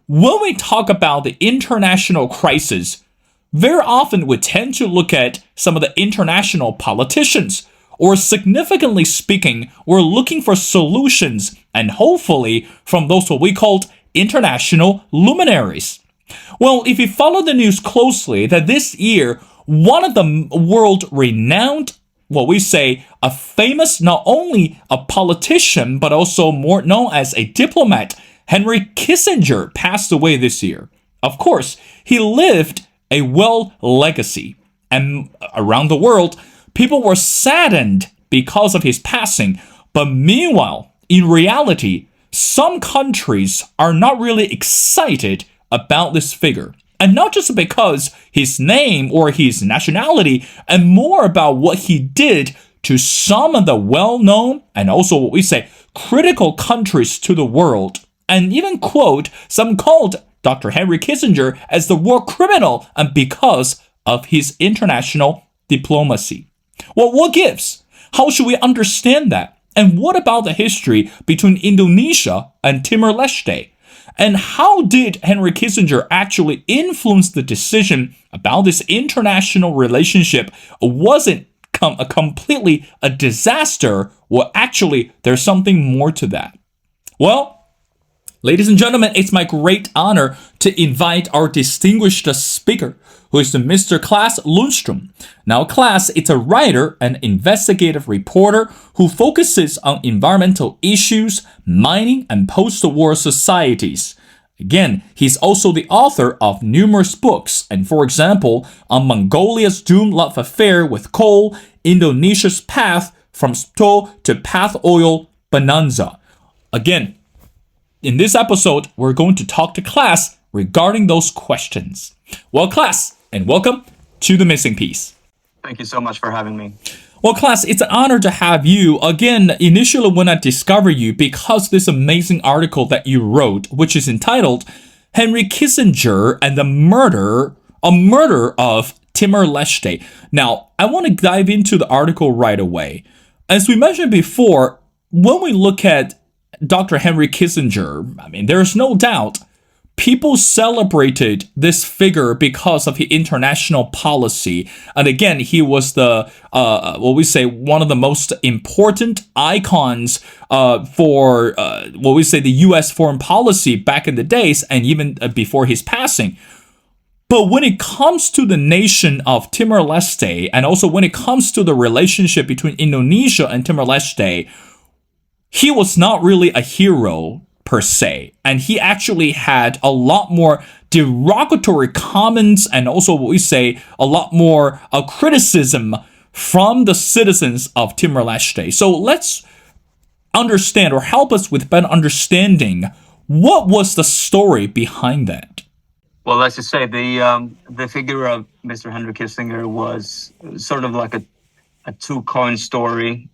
when we talk about the international crisis, very often we tend to look at some of the international politicians, or significantly speaking, we're looking for solutions and hopefully from those what we called international luminaries. Well, if you follow the news closely, that this year, one of the world-renowned, what we say, a famous, not only a politician, but also more known as a diplomat, Henry Kissinger, passed away this year. Of course, he lived a well legacy, and around the world, people were saddened because of his passing. But meanwhile, in reality, some countries are not really excited about this figure. And not just because his name or his nationality, and more about what he did to some of the well-known and also what we say critical countries to the world. And even quote, some called Dr. Henry Kissinger as the war criminal, and because of his international diplomacy. Well, what gives? How should we understand that? And what about the history between Indonesia and Timor-Leste? And how did Henry Kissinger actually influence the decision about this international relationship? Was it completely a disaster, or actually there's something more to that? Well, ladies and gentlemen, it's my great honor to invite our distinguished speaker, who is Mr. Klas Lundström. Now, Klas is a writer and investigative reporter who focuses on environmental issues, mining, and post-war societies. Again, he's also the author of numerous books, and for example, on Mongolia's doomed love affair with coal, Indonesia's path from Sto to Path Oil Bonanza. Again, in this episode, we're going to talk to Klas regarding those questions. Well, Klas, and welcome to The Missing Piece. Thank you so much for having me. Well, Klas, it's an honor to have you. Again, initially when I discovered you, because this amazing article that you wrote, which is entitled Henry Kissinger and the Murder of Timor-Leste. Now, I want to dive into the article right away. As we mentioned before, when we look at Dr. Henry Kissinger, I mean, there's no doubt people celebrated this figure because of his international policy. And again, he was the, what we say, one of the most important icons for, what we say, the U.S. foreign policy back in the days and even before his passing. But when it comes to the nation of Timor-Leste, and also when it comes to the relationship between Indonesia and Timor-Leste, he was not really a hero per se, and he actually had a lot more derogatory comments and also what we say a lot more criticism from the citizens of Timor-Leste. So let's understand, or help us with better understanding, what was the story behind that? Well, as you say, the figure of Mr. Henry Kissinger was sort of like a two-coin story.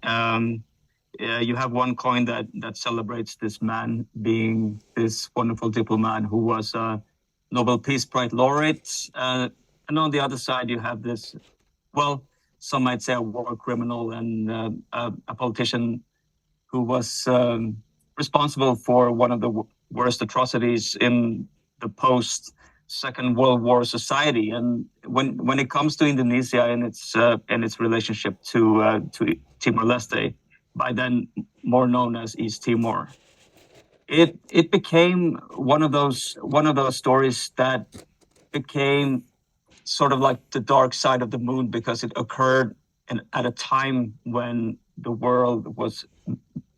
You have one coin that celebrates this man being this wonderful diplomat who was a Nobel Peace Prize laureate. And on the other side, you have this, well, some might say a war criminal and a politician who was responsible for one of the worst atrocities in the post-Second World War society. And when it comes to Indonesia and its relationship to Timor-Leste, by then more known as East Timor, it became one of those stories that became sort of like the dark side of the moon, because it occurred at a time when the world was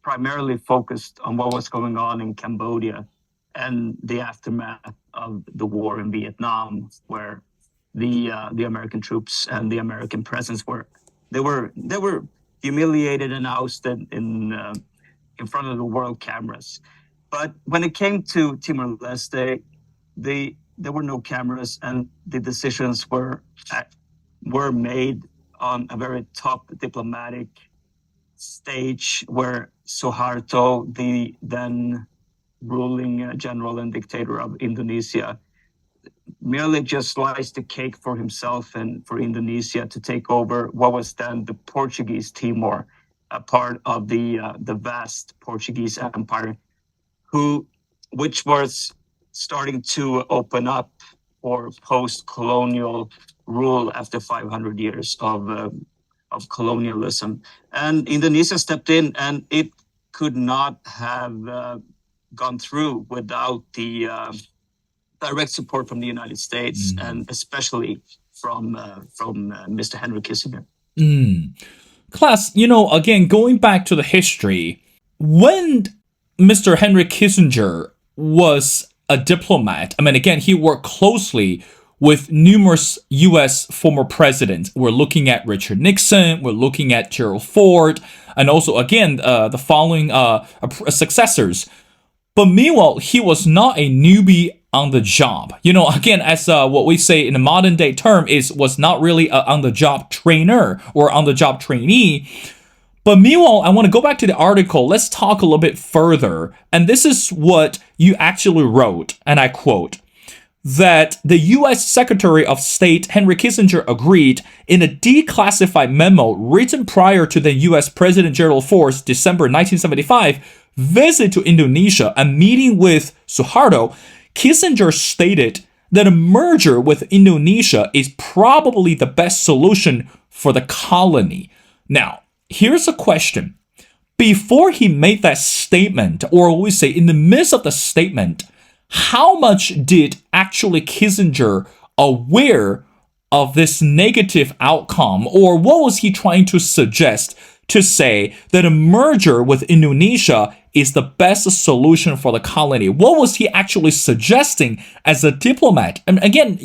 primarily focused on what was going on in Cambodia and the aftermath of the war in Vietnam, where the American troops and the American presence were humiliated and ousted in front of the world cameras. But when it came to Timor-Leste, there were no cameras, and the decisions were made on a very top diplomatic stage, where Suharto, the then ruling general and dictator of Indonesia, merely just sliced the cake for himself and for Indonesia to take over what was then the Portuguese Timor, a part of the vast Portuguese Empire, which was starting to open up for post-colonial rule after 500 years of colonialism. And Indonesia stepped in, and it could not have gone through without the direct support from the United States, and especially from Mr. Henry Kissinger. Klas, again, going back to the history, when Mr. Henry Kissinger was a diplomat, I mean, again, he worked closely with numerous U.S. former presidents. We're looking at Richard Nixon, we're looking at Gerald Ford, and also, again, the following successors. But meanwhile, he was not a newbie on the job. Again, as what we say in the modern day term was not really an on-the-job trainer or on-the-job trainee. But meanwhile, I want to go back to the article. Let's talk a little bit further. And this is what you actually wrote, and I quote, that the U.S. Secretary of State Henry Kissinger agreed in a declassified memo written prior to the U.S. President Gerald Ford's December 1975 visit to Indonesia and meeting with Suharto. Kissinger stated that a merger with Indonesia is probably the best solution for the colony. Now, here's a question. Before he made that statement, or we say in the midst of the statement, how much did actually Kissinger aware of this negative outcome, or what was he trying to suggest to say that a merger with Indonesia is the best solution for the colony? What was he actually suggesting as a diplomat? And again,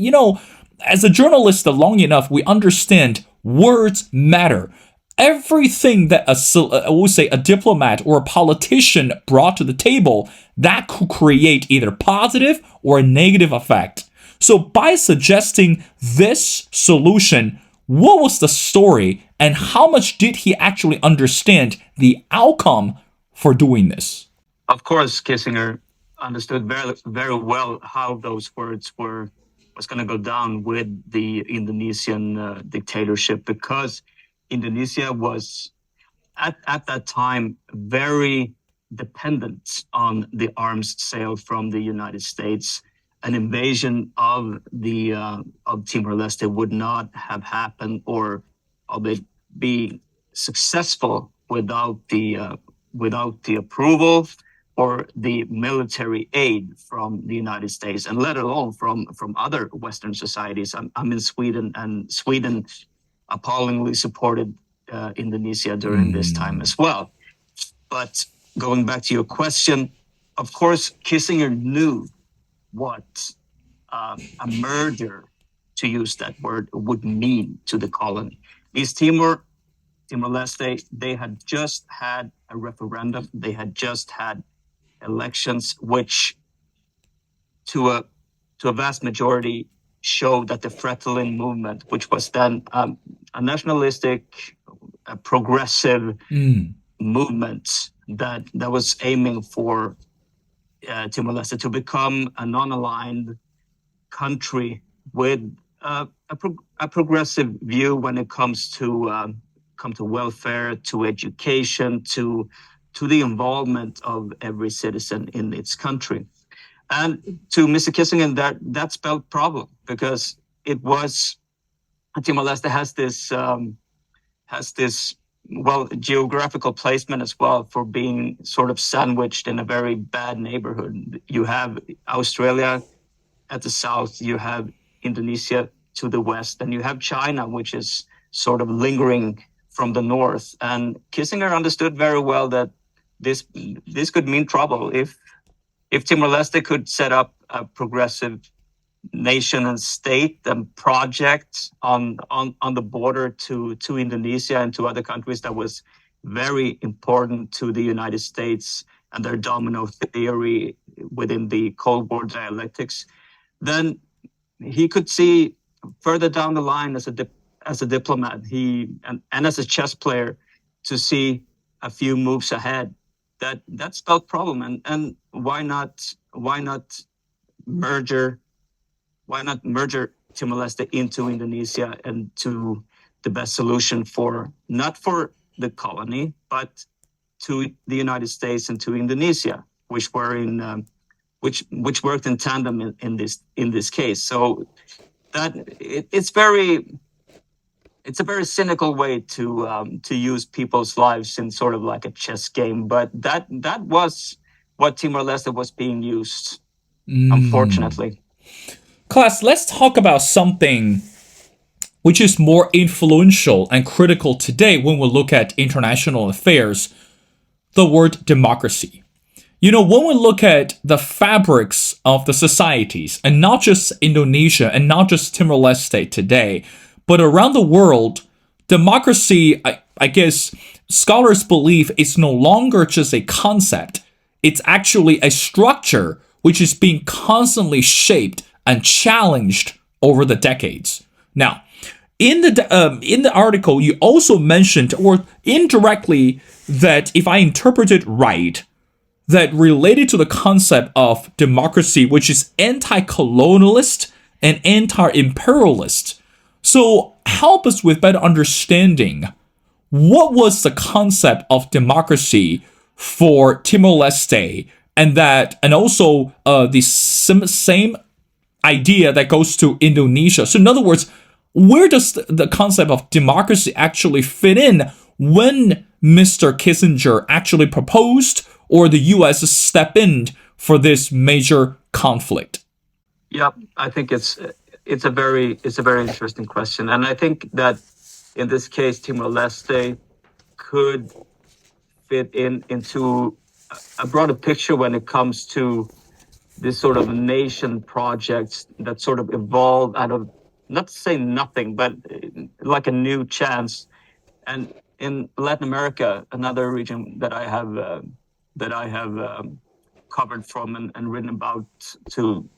as a journalist long enough, we understand words matter. Everything that a diplomat or a politician brought to the table, that could create either positive or a negative effect. So by suggesting this solution, what was the story and how much did he actually understand the outcome for doing this? Of course, Kissinger understood very, very well how those words was going to go down with the Indonesian dictatorship, because Indonesia was at that time very dependent on the arms sale from the United States. An invasion of Timor-Leste would not have happened, or be successful without the approval or the military aid from the United States, and let alone from other Western societies. I'm in Sweden, and Sweden appallingly supported Indonesia during this time as well. But going back to your question, of course, Kissinger knew what a merger, to use that word, would mean to the colony. These Timor-Leste, they had just had a referendum. They had just had elections, which to a vast majority showed that the Fretilin movement, which was then a nationalistic, progressive movement that was aiming for Timor-Leste to become a non-aligned country with a progressive view when it comes to welfare, to education, to the involvement of every citizen in its country. And to Mr. Kissinger, that spelled problem, because it was Timor-Leste has this geographical placement as well, for being sort of sandwiched in a very bad neighborhood. You have Australia at the south, you have Indonesia to the west, and you have China, which is sort of lingering from the north. And Kissinger understood very well that this could mean trouble if Timor-Leste could set up a progressive nation and state and project on the border to Indonesia and to other countries. That was very important to the United States and their domino theory within the Cold War dialectics. Then he could see further down the line as a diplomat, and as a chess player, to see a few moves ahead. That spelled problem, and why not merger Timor-Leste into Indonesia, and to the best solution not for the colony, but to the United States and to Indonesia, which were in which worked in tandem in this case. So that it's a very cynical way to use people's lives in sort of like a chess game. But that was what Timor-Leste was being used, unfortunately. Klas, let's talk about something which is more influential and critical today when we look at international affairs, the word democracy. You know, when we look at the fabrics of the societies, and not just Indonesia and not just Timor-Leste today, but around the world, democracy, I guess scholars believe, it's no longer just a concept. It's actually a structure which is being constantly shaped and challenged over the decades. Now, in the article, you also mentioned, or indirectly, that if I interpret it right, that related to the concept of democracy, which is anti-colonialist and anti-imperialist. So help us with better understanding what was the concept of democracy for Timor-Leste, and also the same idea that goes to Indonesia. So in other words, where does the concept of democracy actually fit in when Mr. Kissinger actually proposed, or the U.S. step in for this major conflict? Yeah, I think it's a very interesting question, and I think that in this case, Timor-Leste could fit into a broader picture when it comes to this sort of nation projects that sort of evolved out of, not to say nothing, but like a new chance. And in Latin America, another region that I have covered from and written about to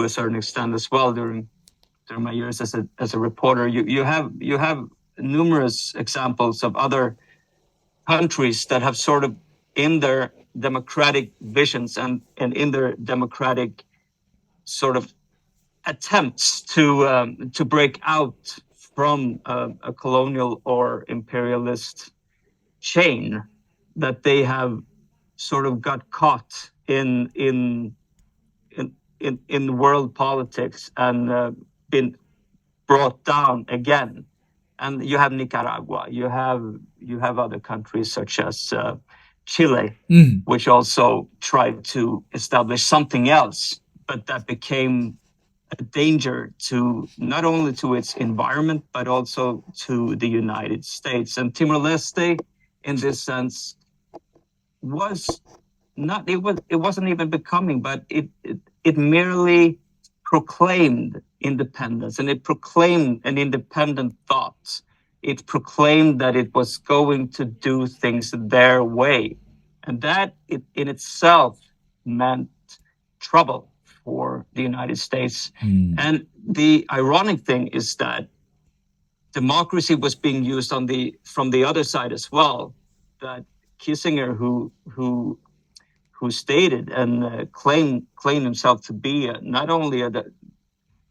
a certain extent as well during my years as a reporter, you have numerous examples of other countries that have sort of, in their democratic visions and in their democratic sort of attempts to break out from a colonial or imperialist chain, that they have sort of got caught in world politics and been brought down again. And you have Nicaragua, you have other countries such as Chile, which also tried to establish something else, but that became a danger to not only to its environment, but also to the United States. And Timor-Leste, in this sense, was not, it wasn't even becoming, but it merely proclaimed independence, and it proclaimed an independent thought. It proclaimed that it was going to do things their way. And that in itself meant trouble for the United States. And the ironic thing is that democracy was being used from the other side as well. That Kissinger, who stated and claimed himself to be not only a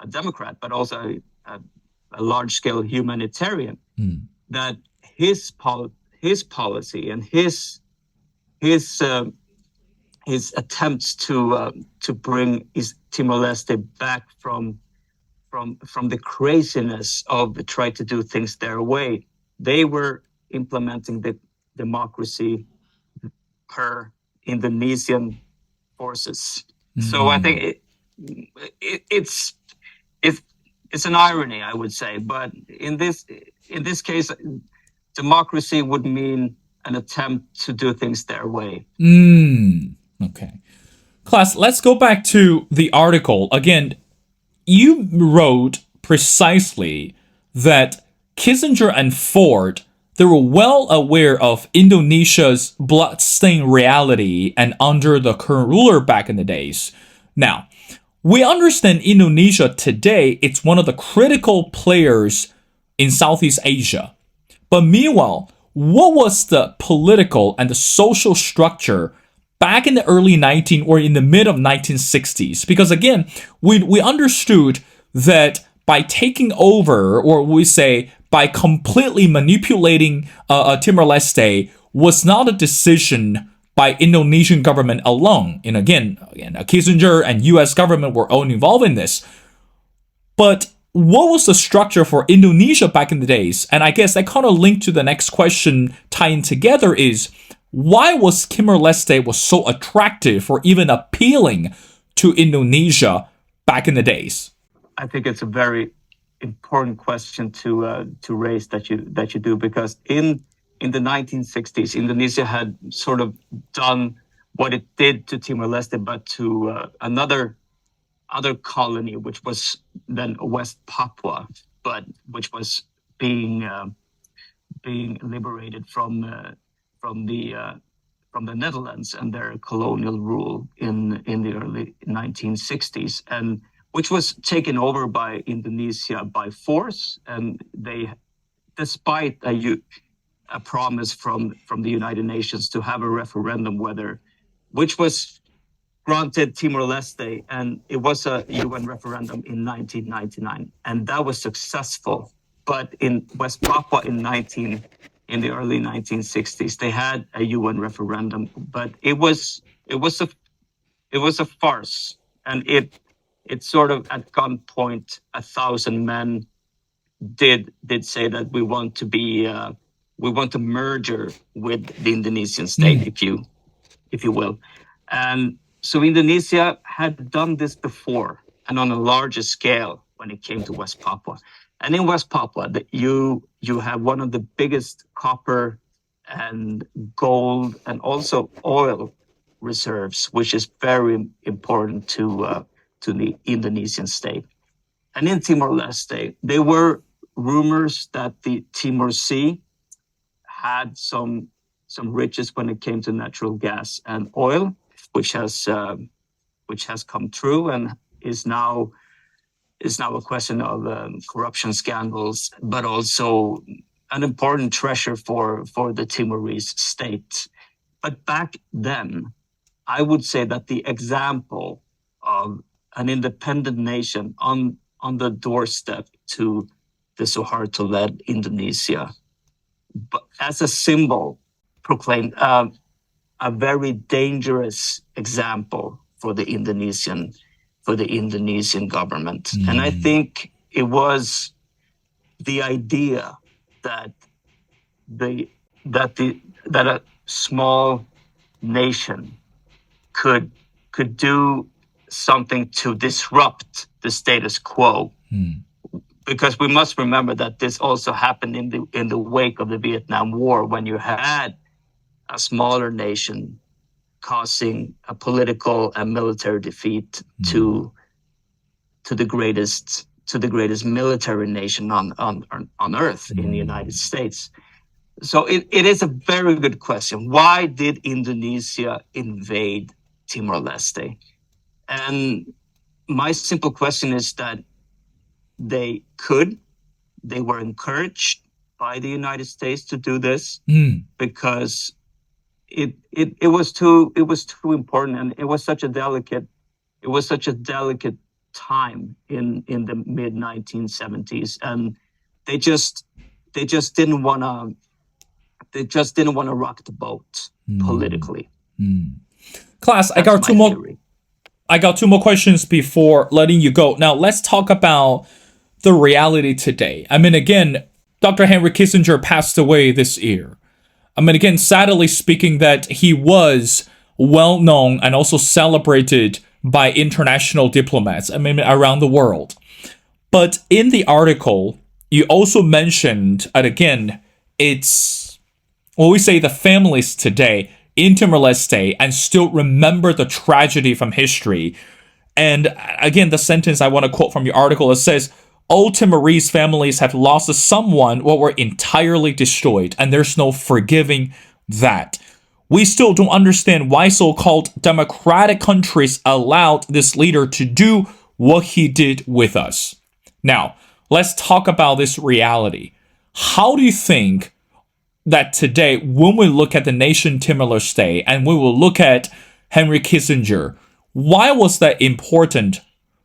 Democrat, but also a large-scale humanitarian, that his policy and his attempts to bring Timor-Leste back from the craziness of try to do things their way, they were implementing the democracy per Indonesian forces. So I think it's an irony, I would say, but in this case, democracy would mean an attempt to do things their way. Okay. Klas, let's go back to the article. Again, you wrote precisely that Kissinger and Ford, they were well aware of Indonesia's bloodstained reality and under the current ruler back in the days. Now, we understand Indonesia today, it's one of the critical players in Southeast Asia. But meanwhile, what was the political and the social structure back in the early in the mid of 1960s? Because again, we understood that by taking over, or we say by completely manipulating Timor-Leste, was not a decision by Indonesian government alone. And again, Kissinger and US government were all involved in this. But what was the structure for Indonesia back in the days? And I guess that kind of linked to the next question tying together is, why was Timor-Leste was so attractive or even appealing to Indonesia back in the days? I think it's a very important question to raise that you do, because in the 1960s, Indonesia had sort of done what it did to Timor-Leste, but to another colony, which was then West Papua, but which was being liberated from the Netherlands and their colonial rule in the early 1960s, and which was taken over by Indonesia by force. And they, despite a promise from the United Nations to have a referendum which was granted Timor-Leste, and it was a UN referendum in 1999, and that was successful. But in West Papua in the early 1960s, they had a UN referendum, but it was a farce, and it sort of at gunpoint 1,000 men did say that we want to merger with the Indonesian state, if you will. And so Indonesia had done this before, and on a larger scale when it came to West Papua. And in West Papua, you have one of the biggest copper and gold and also oil reserves, which is very important to the Indonesian state. And in Timor-Leste, there were rumors that the Timor Sea had some riches when it came to natural gas and oil, which has come true and is now a question of corruption scandals, but also an important treasure for the Timorese state. But back then, I would say that the example of an independent nation on the doorstep to the Suharto-led Indonesia, but as a symbol, proclaimed a very dangerous example for the Indonesian government. And I think it was the idea that a small nation could do something to disrupt the status quo. Because we must remember that this also happened in the wake of the Vietnam War, when you had a smaller nation causing a political and military defeat to the greatest military nation on earth, in the United States. So it is a very good question. Why did Indonesia invade Timor-Leste? And my simple question is that they were encouraged by the United States to do this, because it was too important, and it was such a delicate time in the mid 1970s, and they just didn't want to rock the boat politically. Klas, I got two more questions before letting you go. Now let's talk about the reality today. I mean, again, Dr. Henry Kissinger passed away this year. I mean, again, sadly speaking, that he was well known and also celebrated by international diplomats, I mean, around the world. But in the article, you also mentioned, and again, it's what we say, the families today in Timor-Leste and still remember the tragedy from history. And again, the sentence I want to quote from your article, it says, all Timorese families have lost someone or were entirely destroyed, and there's no forgiving that. We still don't understand why so-called democratic countries allowed this leader to do what he did with us. Now, let's talk about this reality. How do you think that today, when we look at the nation Timor-Leste and we will look at Henry Kissinger, why was that important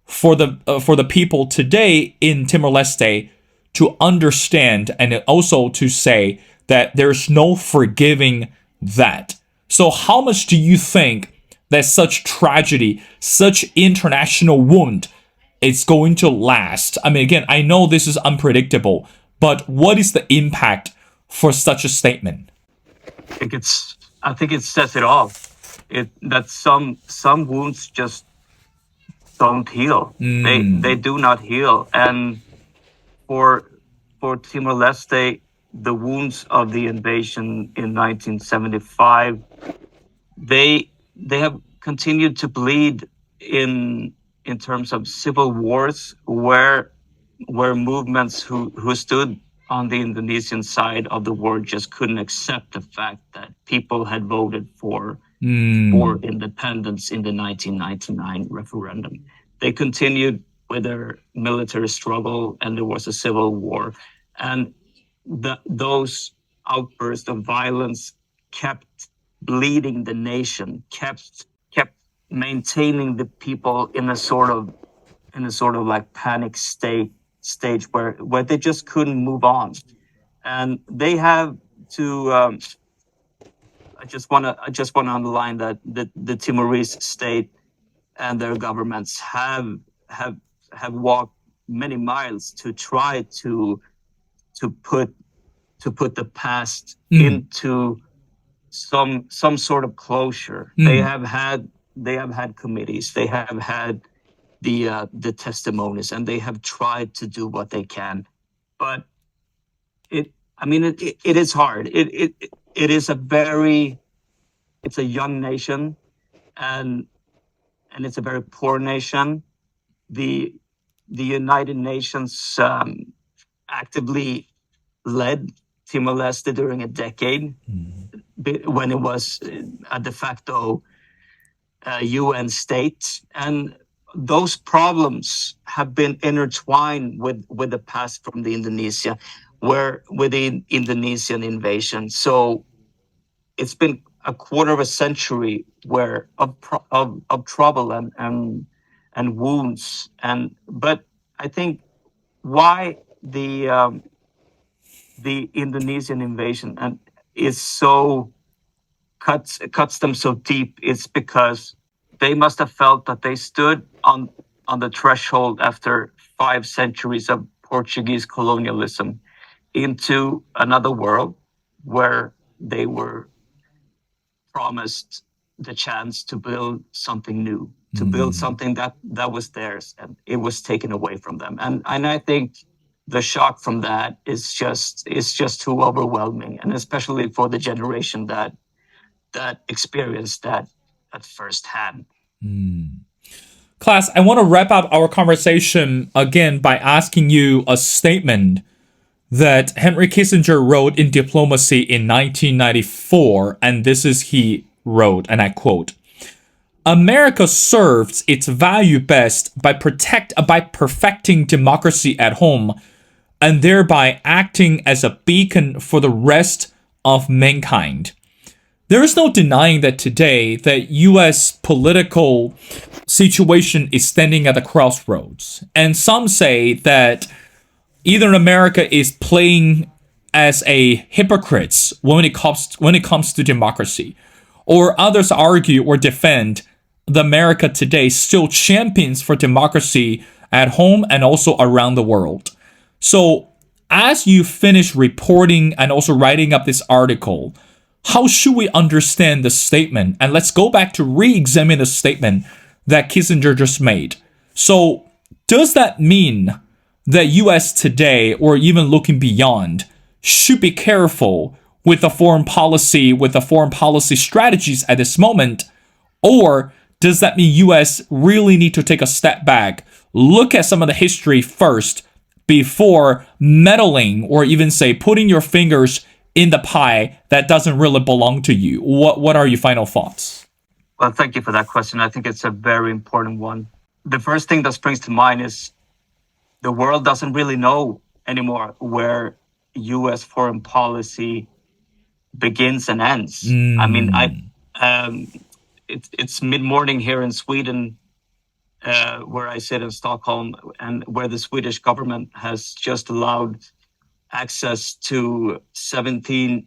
for the people today in Timor-Leste to understand, and also to say that there's no forgiving that? So how much do you think that such tragedy, such international wound is going to last? I mean, again, I know this is unpredictable, but what is the impact for such a statement? I think it says it all. That some wounds just don't heal. They do not heal. And for Timor-Leste, the wounds of the invasion in 1975, they have continued to bleed in terms of civil wars, where movements who stood on the Indonesian side of the war just couldn't accept the fact that people had voted for independence in the 1999 referendum. They continued with their military struggle, and there was a civil war, and those outbursts of violence kept bleeding the nation, kept maintaining the people in a sort of like panic stage where they just couldn't move on. And they have to I just want to underline that the Timorese state and their governments have walked many miles to try to put the past into some sort of closure. They have had committees, they have had the testimonies, and they have tried to do what they can. But it is hard. It is it's a young nation, and it's a very poor nation. The United Nations actively led Timor-Leste during a decade when it was a de facto UN state, and those problems have been intertwined with the past from the Indonesia, with the Indonesian invasion. So it's been a quarter of a century of trouble and wounds. But I think why the Indonesian invasion is so cuts them so deep is because they must have felt that they stood on the threshold after 5 centuries of Portuguese colonialism into another world where they were promised the chance to build something new, to build something that was theirs, and it was taken away from them. And I think the shock from that is just too overwhelming, and especially for the generation that experienced that at first hand. Klas, I want to wrap up our conversation again by asking you a statement that Henry Kissinger wrote in Diplomacy in 1994, and this is he wrote, and I quote, "America serves its value best by perfecting democracy at home and thereby acting as a beacon for the rest of mankind." There is no denying that today the U.S. political situation is standing at the crossroads. And some say that either America is playing as a hypocrite when it comes to democracy, or others argue or defend that America today still champions for democracy at home and also around the world. So as you finish reporting and also writing up this article, how should we understand the statement? And let's go back to re-examine the statement that Kissinger just made. So does that mean that U.S. today, or even looking beyond, should be careful with the foreign policy strategies at this moment? Or does that mean U.S. really need to take a step back, look at some of the history first before meddling, or even say putting your fingers in the pie that doesn't really belong to you? What are your final thoughts? Well, thank you for that question. I think it's a very important one. The first thing that springs to mind is the world doesn't really know anymore where U.S. foreign policy begins and ends. I mean, it's mid-morning here in Sweden, where I sit in Stockholm, and where the Swedish government has just allowed access to 17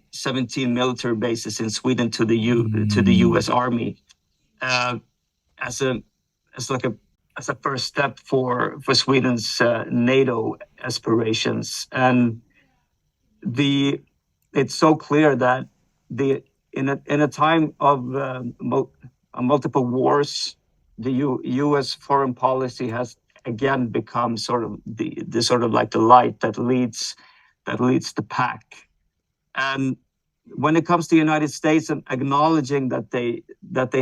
military bases in Sweden to the U.S. Army as a first step for Sweden's NATO aspirations. And it's so clear that in a time of multiple wars, the U.S. foreign policy has again become sort of the sort of like the light that leads the pack. And when it comes to the United States and acknowledging that they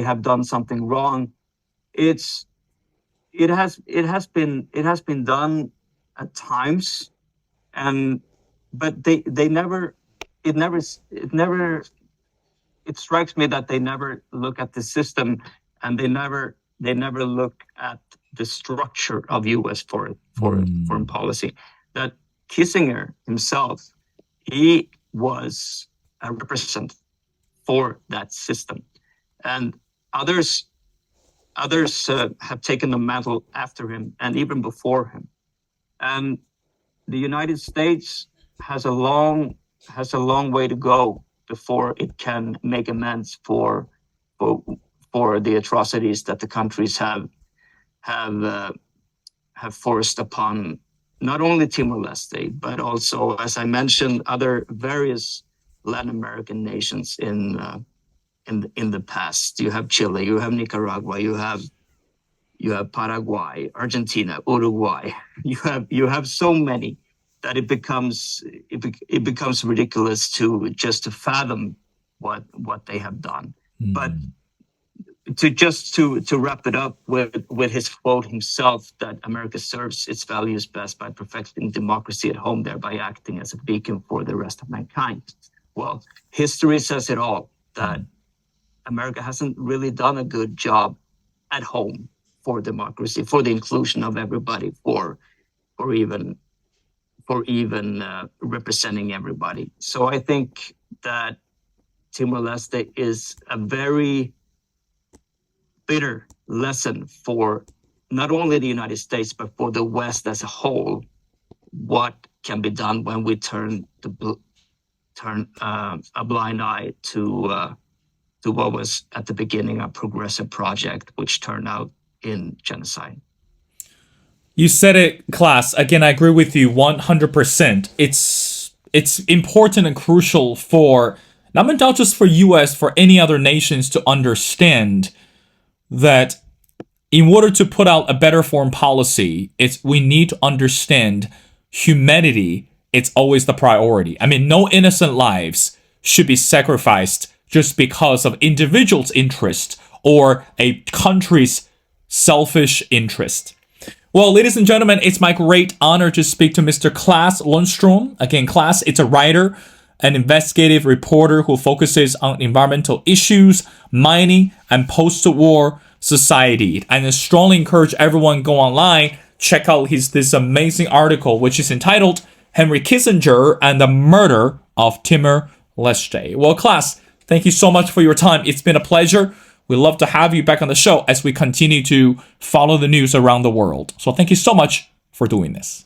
have done something wrong, it has been done at times, but it strikes me that they never look at the system, and they never look at the structure of U.S. foreign policy. That Kissinger himself, he was a representative for that system, and others have taken the mantle after him and even before him. And the United States has a long way to go before it can make amends for the atrocities that the countries have forced upon not only Timor-Leste, but also, as I mentioned, other various Latin American nations in the past. You have Chile, you have Nicaragua, you have Paraguay, Argentina, Uruguay. You have so many that it becomes ridiculous to fathom what they have done. But to wrap it up with his quote himself, that America serves its values best by perfecting democracy at home, thereby acting as a beacon for the rest of mankind. Well, history says it all, that America hasn't really done a good job at home for democracy, for the inclusion of everybody, for even representing everybody. So I think that Timor-Leste is a very bitter lesson for not only the United States, but for the West as a whole, what can be done when we turn a blind eye to what was at the beginning a progressive project, which turned out in genocide. You said it, Klas. Again, I agree with you 100%. It's important and crucial for not just for U.S., for any other nations to understand that in order to put out a better foreign policy, we need to understand humanity. It's always the priority. I mean, no innocent lives should be sacrificed just because of individuals' interest or a country's selfish interest. Well, ladies and gentlemen, it's my great honor to speak to Mr. Klas Lundström. Again, Klas, it's a writer, an investigative reporter who focuses on environmental issues, mining, and post-war society. And I strongly encourage everyone to go online, check out this amazing article, which is entitled Henry Kissinger and the Murder of Timor-Leste. Well, Klas, thank you so much for your time. It's been a pleasure. We'd love to have you back on the show as we continue to follow the news around the world. So thank you so much for doing this.